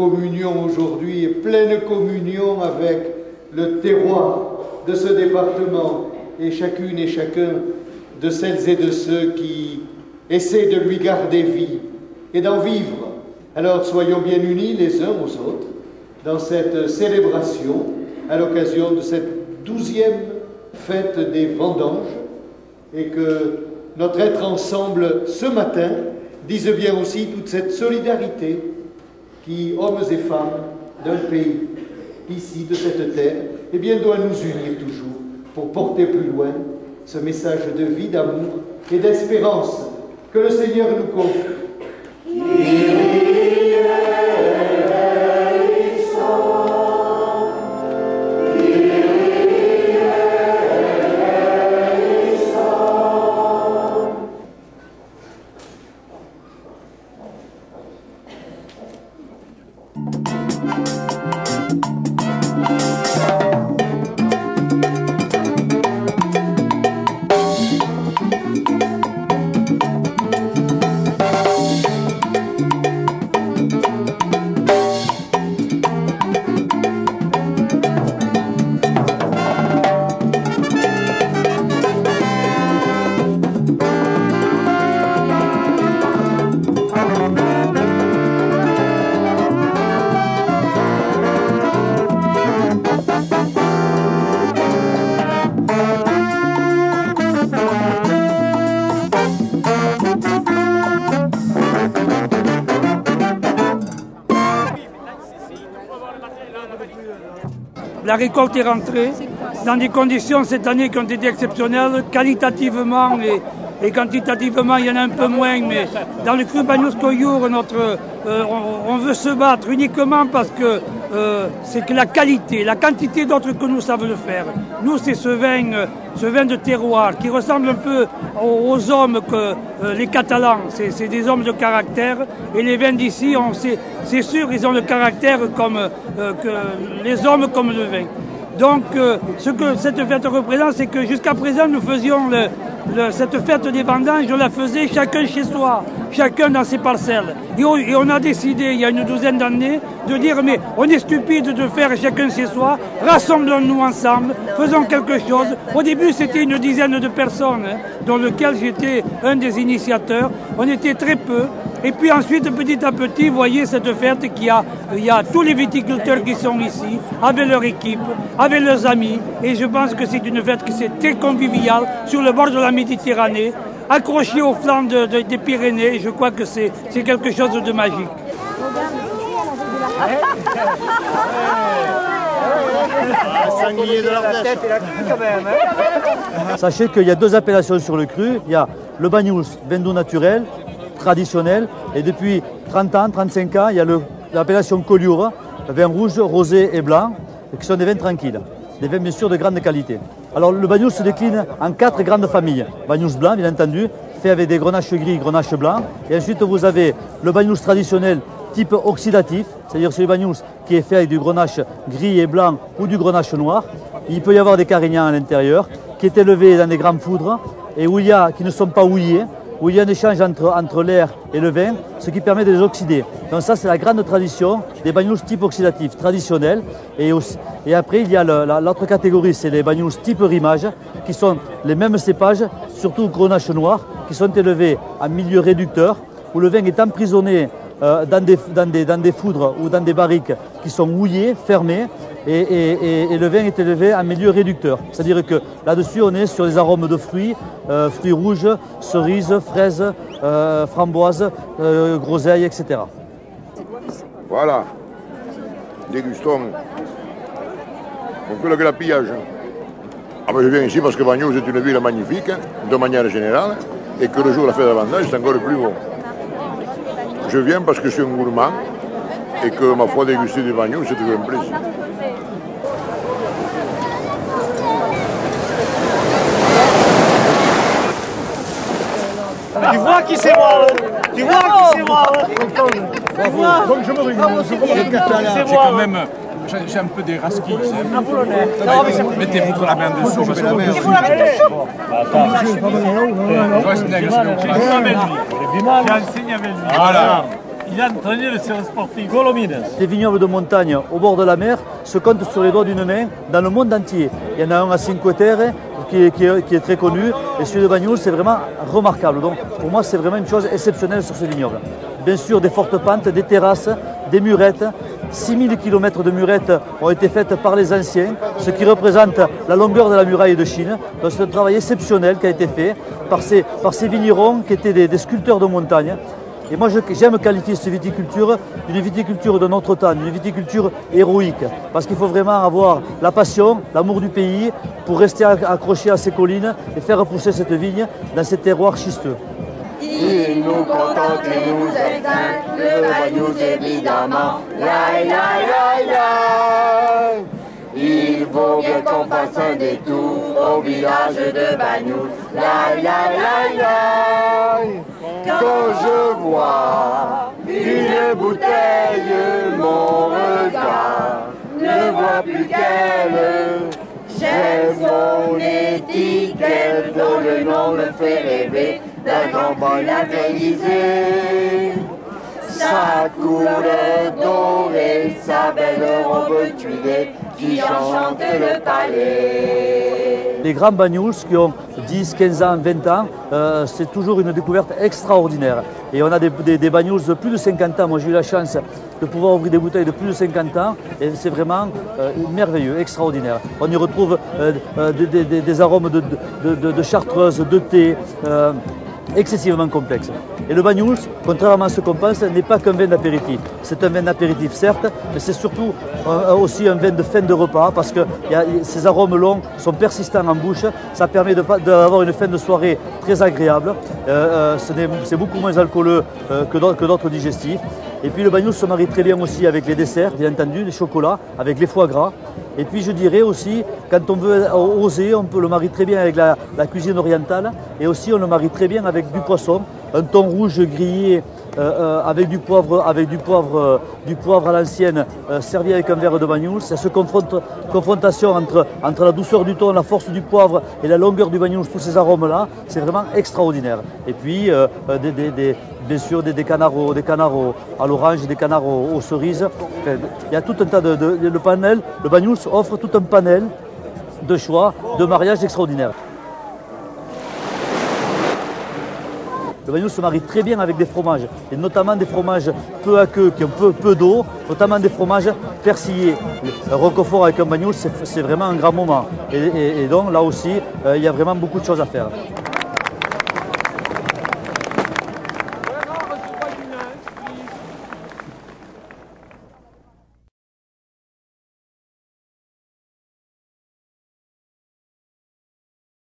communion aujourd'hui, et pleine communion avec le terroir de ce département et chacune et chacun de celles et de ceux qui essaient de lui garder vie et d'en vivre. Alors soyons bien unis les uns aux autres dans cette célébration à l'occasion de cette 12e fête des vendanges, et que notre être ensemble ce matin dise bien aussi toute cette solidarité qui, hommes et femmes d'un pays, ici, de cette terre, eh bien, doit nous unir toujours pour porter plus loin ce message de vie, d'amour et d'espérance que le Seigneur nous confie. La récolte est rentrée dans des conditions cette année qui ont été exceptionnelles, qualitativement et quantitativement il y en a un peu moins, mais dans le cru Banyuls-Collioure, on veut se battre uniquement parce que c'est que la qualité, la quantité d'autres que nous savons le faire. Nous, c'est ce vin de terroir qui ressemble un peu aux hommes que les Catalans, c'est des hommes de caractère, et les vins d'ici, c'est sûr, ils ont le caractère comme que les hommes comme le vin. Donc, ce que cette fête représente, c'est que jusqu'à présent, nous faisions cette fête des vendanges, on la faisait chacun chez soi, chacun dans ses parcelles. Et on a décidé, il y a une douzaine d'années, de dire, mais on est stupide de faire chacun chez soi, rassemblons-nous ensemble, faisons quelque chose. Au début, c'était une dizaine de personnes, dans lequel j'étais un des initiateurs. On était très peu. Et puis ensuite, petit à petit, vous voyez cette fête il y a tous les viticulteurs qui sont ici, avec leur équipe, avec leurs amis. Et je pense que c'est une fête qui est très conviviale, sur le bord de la Méditerranée, accrochée au flanc des Pyrénées. Et je crois que c'est quelque chose de magique. Sachez qu'il y a deux appellations sur le cru. Il y a le Banyuls, vin doux naturel, traditionnel, et depuis 30 ans, 35 ans, il y a l'appellation Collioure, vin rouge, rosé et blanc, qui sont des vins tranquilles, des vins bien sûr de grande qualité. Alors le Banyuls se décline en 4 grandes familles. Banyuls blanc, bien entendu, fait avec des grenaches gris, grenaches blancs, et ensuite vous avez le Banyuls traditionnel type oxydatif, c'est-à-dire c'est le Banyuls qui est fait avec du grenache gris et blanc ou du grenache noir. Il peut y avoir des carignans à l'intérieur, qui est élevé dans des grandes foudres, et qui ne sont pas houillés, où il y a un échange entre l'air et le vin, ce qui permet de les oxyder. Donc ça, c'est la grande tradition des Banyuls type oxydatif traditionnel. Et après, il y a l'autre catégorie, c'est les Banyuls type rimage, qui sont les mêmes cépages, surtout grenache noir, qui sont élevés en milieu réducteur, où le vin est emprisonné dans des foudres ou dans des barriques qui sont houillées, fermées, et le vin est élevé en milieu réducteur. C'est-à-dire que là-dessus, on est sur des arômes de fruits, fruits rouges, cerises, fraises, framboises, groseilles, etc. Voilà, dégustons. On fait le grappillage. Ah ben je viens ici parce que Banyuls est une ville magnifique, de manière générale, et que le jour de la fête de la vendange, c'est encore plus beau. Je viens parce que je suis un gourmand et que ma foi déguster du Banyuls, c'est toujours un plaisir. Tu vois qui c'est moi, tu vois qui c'est moi. J'ai quand même, j'ai un peu des rasquilles. Mettez-vous la main dessous. Je vais la main dessous. Voilà. Il a entraîné le service sportif Golomines. Les vignobles de montagne au bord de la mer se comptent sur les doigts d'une main dans le monde entier. Il y en a un à Cinque Terre qui est très connu et celui de Banyuls c'est vraiment remarquable. Donc pour moi c'est vraiment une chose exceptionnelle sur ce vignoble. Bien sûr des fortes pentes, des terrasses, des murettes. 6000 km de murettes ont été faites par les anciens, ce qui représente la longueur de la muraille de Chine. Donc c'est un travail exceptionnel qui a été fait par ces vignerons qui étaient des sculpteurs de montagne. Et moi j'aime qualifier cette viticulture d'une viticulture de notre temps, une viticulture héroïque. Parce qu'il faut vraiment avoir la passion, l'amour du pays pour rester accroché à ces collines et faire pousser cette vigne dans ces terroirs schisteux. Il nous contente et nous éteint, le Banyuls évidemment. Laï, laï, laï, laï. Il vaut bien qu'on fasse un détour au village de Banyuls. Laï, laï, laï, laï. Quand je vois une bouteille, mon regard ne voit plus qu'elle. J'aime son étiquette, dont le nom me fait rêver d'un grand bol alcoolisé. Sa couleur dorée, sa belle robe tuilée qui enchante le palais. Les grands Banyuls qui ont 10, 15 ans, 20 ans, c'est toujours une découverte extraordinaire. Et on a des Banyuls de plus de 50 ans. Moi j'ai eu la chance de pouvoir ouvrir des bouteilles de plus de 50 ans et c'est vraiment merveilleux, extraordinaire. On y retrouve des arômes de chartreuse, de thé, excessivement complexe. Et le Banyuls, contrairement à ce qu'on pense, n'est pas qu'un vin d'apéritif. C'est un vin d'apéritif certes, mais c'est surtout aussi un vin de fin de repas parce que ces arômes longs sont persistants en bouche. Ça permet d'avoir une fin de soirée très agréable. C'est beaucoup moins alcooleux que d'autres digestifs. Et puis le Banyuls se marie très bien aussi avec les desserts, bien entendu, les chocolats, avec les foie gras. Et puis je dirais aussi, quand on veut oser, on peut le marier très bien avec la cuisine orientale et aussi on le marie très bien avec du poisson, un thon rouge grillé avec du poivre à l'ancienne servi avec un verre de Banyuls. C'est cette confrontation entre la douceur du thon, la force du poivre et la longueur du Banyuls, tous ces arômes-là, c'est vraiment extraordinaire. Et puis bien sûr des canards à l'orange, des canards aux cerises. Enfin, il y a tout un tas le panel, le Banyuls offre tout un panel de choix, de mariages extraordinaires. Le Banyuls se marie très bien avec des fromages, et notamment des fromages peu aqueux, qui ont peu d'eau, notamment des fromages persillés. Le Roquefort avec un Banyuls, c'est vraiment un grand moment. Et donc là aussi, il y a vraiment beaucoup de choses à faire.